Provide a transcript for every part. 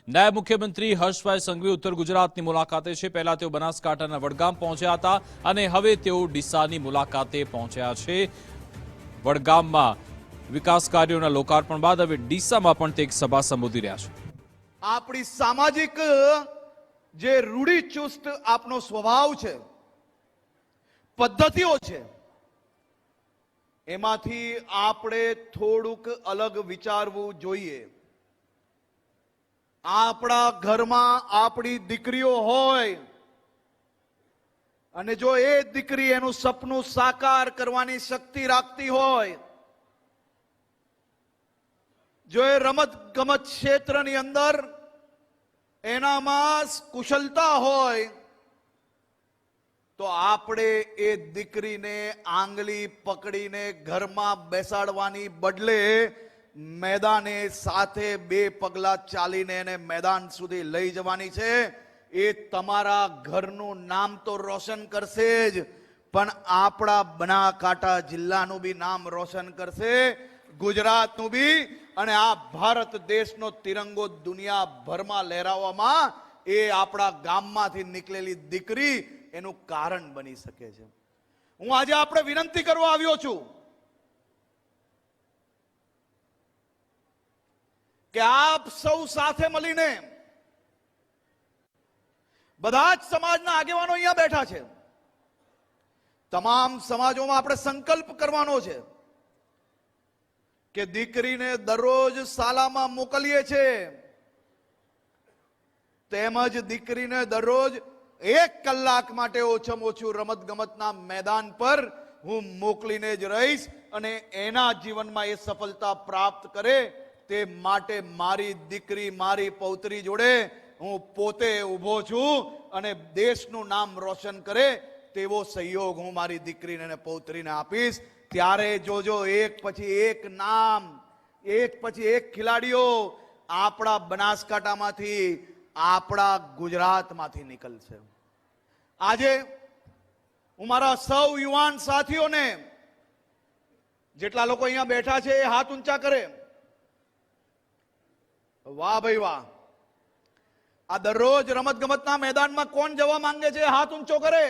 નાયબ મુખ્યમંત્રી હર્ષભાઈ સંઘવી ઉત્તર ગુજરાતની મુલાકાતે છે। પહેલા તેઓ બનાસકાંઠાના વડગામ પહોંચ્યા હતા અને હવે તેઓ ડીસાની મુલાકાતે પહોંચ્યા છે। વડગામમાં વિકાસ કાર્યોના લોકાર્પણ બાદ હવે ડીસામાં પણ તે એક સભા સંબોધી રહ્યા છે। આપણી સામાજિક જે રૂઢિચુસ્ત આપનો સ્વભાવ છે, પદ્ધતિઓ છે, એમાંથી આપણે થોડુંક અલગ વિચારવું જોઈએ। આપણા ઘરમાં આપણી દીકરીઓ હોય અને જો એ દીકરી એનું સપનું સાકાર કરવાની શક્તિ રાખતી હોય, જો એ રમત ગમત ક્ષેત્રની અંદર એનામાં કુશળતા હોય, તો આપણે એ દીકરીને આંગળી પકડીને ઘરમાં બેસાડવાની બદલે મેદાને સાથે બે પગલા ચાલીને એને મેદાન સુધી લઈ જવાની છે। એ તમારા ઘરનું નામ તો રોશન કરશે જ, પણ આપણા બનાસકાંઠા જિલ્લાનું બી નામ રોશન કરશે, ગુજરાતનું બી, અને આ ભારત દેશનો તિરંગો દુનિયાભરમાં લહેરાવવામાં એ આપણા ગામમાંથી નીકળેલી દીકરી એનું કારણ બની શકે છે। હું આજે આપણે વિનંતી કરવા આવ્યો છું કે આપ સૌ સાથે મળીને, બધા જ સમાજના આગેવાનો અહીંયા બેઠા છે, તમામ સમાજોમાં આપણે સંકલ્પ કરવાનો છે કે દીકરીને દરરોજ શાળામાં મોકલીએ છીએ, તેમજ દીકરીને દરરોજ 1 કલાક માટે ઓછામાં ઓછું રમત ગમતના મેદાન પર હું મોકલીને જ રહીશ, અને એના જીવનમાં એ સફળતા પ્રાપ્ત કરે તે માટે મારી દીકરી, મારી પૌત્રી જોડે હું પોતે ઊભો છું, અને દેશનું નામ રોશન કરે તેવો સહયોગ હું મારી દીકરીને અને પૌત્રીને આપીશ। ત્યારે જોજો એક પછી એક નામ, એક પછી એક ખેલાડીઓ આપણા બનાસકાંઠામાંથી, આપણા ગુજરાતમાંથી નીકળશે। આજે હું મારા સૌ યુવાન સાથીઓને, જેટલા લોકો અહીંયા બેઠા છે એ હાથ ઊંચા કરે। વાહ ભાઈ વાહ! આ દરરોજ રમત ગમતના મેદાનમાં કોણ જવા માંગે છે? હાથ ઊંચો કરે।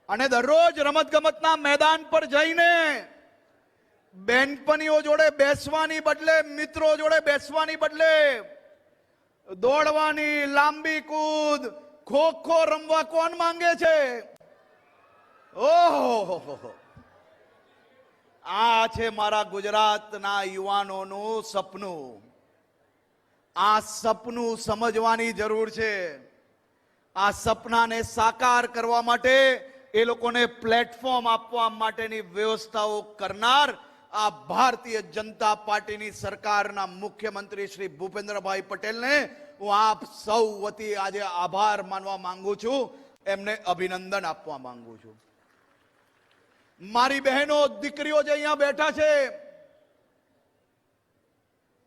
અને દરરોજ રમત ગમતના મેદાન પર જઈને બેનપણીઓ જોડે બેસવાની બદલે, મિત્રો જોડે બેસવાની બદલે દોડવાની, લાંબી કૂદ, ખો ખો રમવા કોણ માંગે છે? ઓહો, આ છે મારા ગુજરાતના યુવાનોનું સપનું। આ સપનું સમજવાની જરૂર છે। આ સપનાને સાકાર કરવા માટે, એ લોકોને પ્લેટફોર્મ આપવા માટેની વ્યવસ્થાઓ કરનાર આ ભારતીય જનતા પાર્ટીની સરકારના મુખ્યમંત્રી શ્રી ભૂપેન્દ્રભાઈ પટેલને હું આપ સૌ વતી આજે આભાર માનવા માંગુ છું, એમને અભિનંદન આપવા માંગુ છું। મારી બહેનો, દીકરીઓ જે અહીંયા બેઠા છે,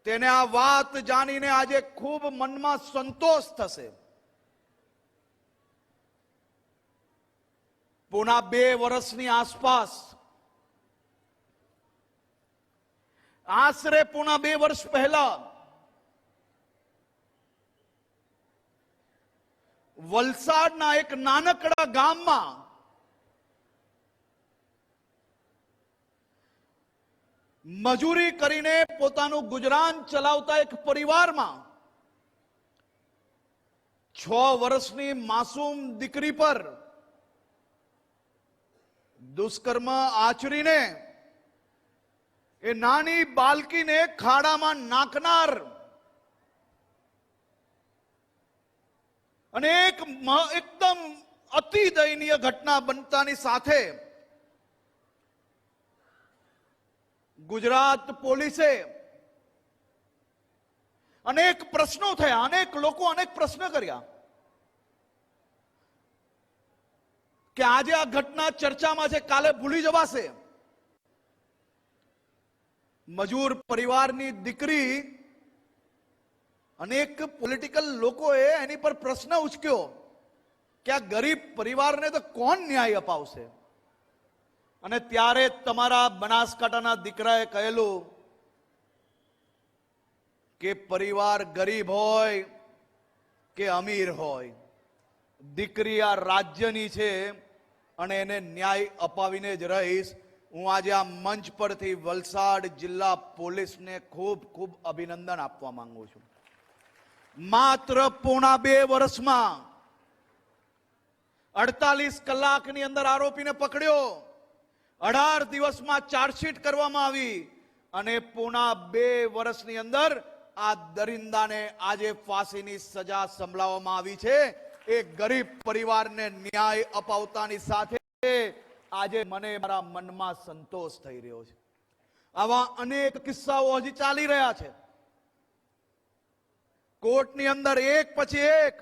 તેને આ વાત જાણીને આજે ખૂબ મનમાં સંતોષ થશે। પૂના 2 વર્ષની આસપાસ, આશરે પૂના 2 વર્ષ પહેલા વલસાડના એક નાનકડા ગામમાં મજૂરી કરીને પોતાનું ગુજરાન ચલાવતા એક પરિવારમાં 6 વર્ષની માસૂમ દીકરી પર દુષ્કર્મ આચરીને એ નાની બાળકીને ખાડામાં નાખનાર અને એકદમ અતિ દયનીય ઘટના બનતાની સાથે ગુજરાત પોલીસે અનેક પ્રશ્નો થયા, અનેક લોકો અનેક પ્રશ્ન કર્યા કે આજે આ ઘટના ચર્ચામાં છે, કાલે ભૂલી જવાશે। મજૂર પરિવારની દીકરી, અનેક પોલિટિકલ લોકોએ એની પર પ્રશ્ન ઉચક્યો કે આ ગરીબ પરિવારને તો કોણ ન્યાય અપાવશે? અને ત્યારે તમારા બનાસકાંઠાના દીકરાએ કહેલું કે પરિવાર ગરીબ હોય કે અમીર હોય, દીકરી આ રાજ્યની છે અને એને ન્યાય અપાવીને જ રહીશ. હું આજે આ મંચ પરથી વલસાડ જિલ્લા પોલીસને ખૂબ ખૂબ અભિનંદન આપવા માંગુ છું. માત્ર પોણા 2 વર્ષમાં 48 કલાકની અંદર આરોપીને પકડ્યો, 18 દિવસમાં ચાર્જશીટ કરવામાં આવી અને પોણા 2 વર્ષની અંદર આ દરિંદાને આજે ફાંસીની સજા સંભળાવવામાં આવી છે. એક ગરીબ પરિવારને ન્યાય અપાવતાની સાથે આજે મને મારા મનમાં સંતોષ થઈ રહ્યો છે. આવા અનેક કિસ્સાઓ હજી ચાલી રહ્યા છે. કોર્ટની અંદર એક પછી એક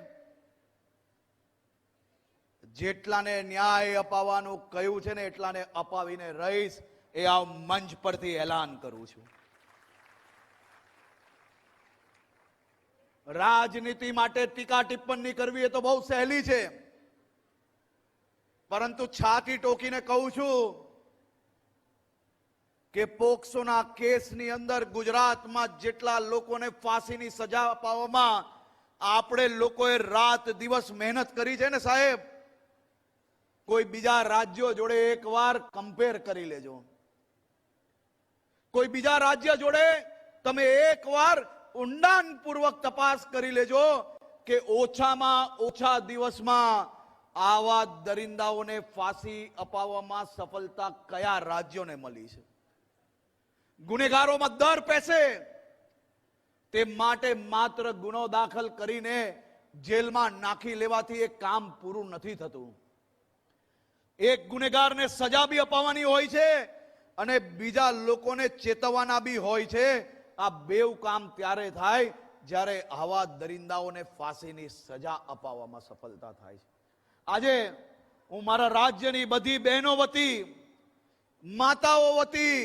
જેટલાને ન્યાય અપાવવાનું કહ્યું છે ને એટલાને અપાવીને રહીશ, એ આ મંચ પરથી એલાન કરું છું. રાજનીતિ માટે ટીકા ટિપ્પણી કરવી એ તો બહુ સહેલી છે, પરંતુ છાતી ટોકીને કહું છું કે પોક્સોના કેસની અંદર ગુજરાતમાં જેટલા લોકોને ફાંસીની સજા અપાવવામાં આપણે લોકોએ રાત દિવસ મહેનત કરી છે ને સાહેબ, કોઈ બીજા રાજ્યો જોડે એકવાર કમ્પેર કરી લેજો. કોઈ બીજા રાજ્ય જોડે તમે એકવાર ઊંડાણપૂર્વક તપાસ કરી લેજો કે ઓછામાં ઓછા દિવસમાં આવા દરિંદાઓને ફાંસી અપાવવામાં સફળતા કયા રાજ્યોને મળી છે. ગુનેગારોમાં દર પેસે, તે માટે માત્ર ગુનો દાખલ કરીને જેલમાં નાખી લેવાથી એક કામ પૂરું નથી થતું. એક ગુનેગારને સજા બી અપાવવાની હોય છે અને બીજા લોકોને ચેતવવાના બી હોય છે. આ બેવ કામ ત્યારે થાય જ્યારે આવા દરિંદાઓને ફાંસીની સજા અપાવવામાં સફળતા થાય છે. આજે હું મારા રાજ્યની બધી બહેનો વતી, માતાઓ વતી,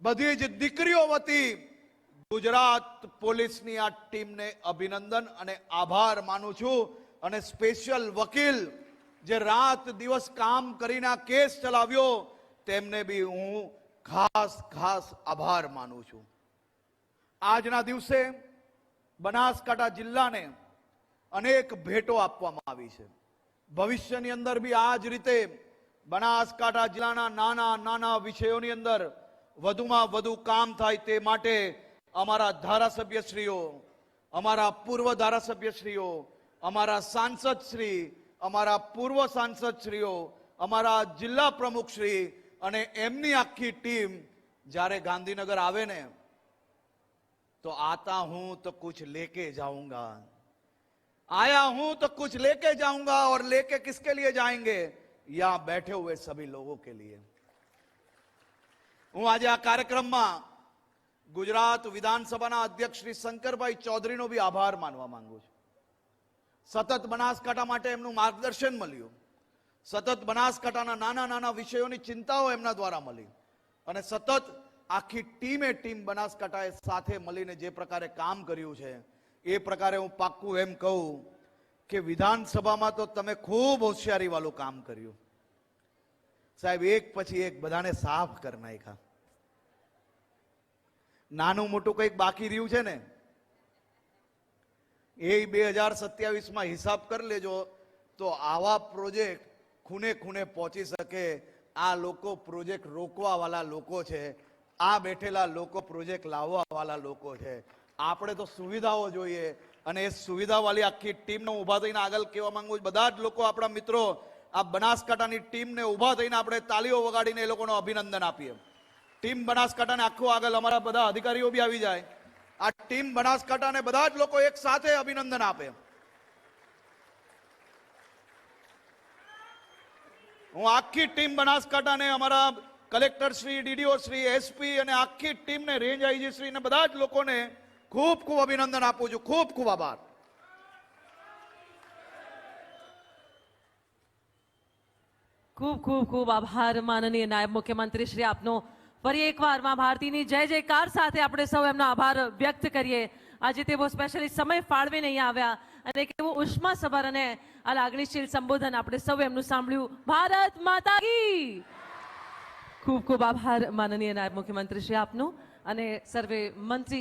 બધી જ દીકરીઓ વતી ગુજરાત પોલીસની આ ટીમને અભિનંદન અને આભાર માનું છું. અને સ્પેશિયલ વકીલ જે રાત દિવસ કામ કરીને આ કેસ ચલાવ્યો તેમને બી હું ખાસ આભાર માનું છું. આજના દિવસે બનાસકાંઠા જિલ્લાને અનેક ભેટો આપવામાં આવી છે. ભવિષ્યની અંદર બી આ જ રીતે બનાસકાંઠા જિલ્લાના નાના નાના વિષયોની અંદર વધુમાં વધુ કામ થાય તે માટે અમારા ધારાસભ્યશ્રીઓ, અમારા પૂર્વ ધારાસભ્યશ્રીઓ, અમારા સાંસદશ્રી, અમારા પૂર્વ સાંસદશ્રીઓ, અમારા જિલ્લા પ્રમુખશ્રી અને એમની આખી ટીમ જ્યારે ગાંધીનગર આવે ને तो आता हूं तो कुछ लेके जाऊंगा, आया हूं तो कुछ लेके जाऊंगा. और लेके किसके लिए जाएंगे? यहां बैठे हुए सभी लोगों के लिए. હું આજે આ કાર્યક્રમમાં ગુજરાત વિધાનસભાના અધ્યક્ષ શ્રી શંકરભાઈ ચૌધરીનો બી આભાર માનવા માંગુ છું. સતત બનાસકાંઠા માટે એમનું માર્ગદર્શન મળ્યું, સતત બનાસકાંઠાના નાના નાના વિષયોની ચિંતાઓ એમના દ્વારા મળી અને સતત આખી ટીમ બનાસકાંઠાએ સાથે મળીને જે પ્રકારે કામ કર્યું છે એ પ્રકારે હું પાક્કું એમ કહું કે વિધાનસભામાં તો તમે ખૂબ હોશિયારી વાળું કામ કર્યું સાહેબ. એક પછી એક બધાને સાફ કરી નાખ્યા. નાનું મોટું કંઈક બાકી રહ્યું છે ને એ 2027માં હિસાબ કરી લેજો તો આવા પ્રોજેક્ટ ખૂને ખૂને પહોંચી શકે. આ લોકો પ્રોજેક્ટ રોકવા વાળા લોકો છે, આ બેઠેલા લોકો પ્રોજેક્ટ લાવવા વાળા લોકો છે. આપણે તો સુવિધાઓ જોઈએ અને એ સુવિધા વાળી આખી ટીમને ઊભા થઈને આગળ કહેવા માંગુ છું. બધા જ લોકો આપણા મિત્રો આ બનાસકાંઠાની ટીમને ઊભા થઈને આપણે તાળીઓ વગાડીને એ લોકોનો અભિનંદન આપીએ. ટીમ બનાસકાંઠાને આખું આગળ, અમારા બધા અધિકારીઓ બી આવી જાય. આ ટીમ બનાસકાંઠાને બધા જ લોકો એક સાથે અભિનંદન આપે. હું આખી ટીમ બનાસકાંઠાને, અમારા collector Shri, DDO Shri, SP અને આખી ટીમને, રેન્જ આઈજી શ્રી અને બધા જ લોકોને ખૂબ ખૂબ અભિનંદન આપું છું. ખૂબ ખૂબ આભાર. ખૂબ ખૂબ ખૂબ આભાર માનનીય નાયબ મુખ્યમંત્રી શ્રી આપનો. ફરી એકવાર માં ભારતીની જય જયકાર સાથે આપણે સૌ એમનો આભાર વ્યક્ત કરીએ. આજે તેઓ સ્પેશિયલી સમય ફાળવીને અહીંયા આવ્યા અને કેવું ઉષ્માસભર અને આ લાગણીશીલ સંબોધન આપણે સૌ એમનું સાંભળ્યું. ભારત માતા કી. ખૂબ ખૂબ આભાર માનનીય નાયબ મુખ્યમંત્રી શ્રી આપનો અને સર્વે મંત્રી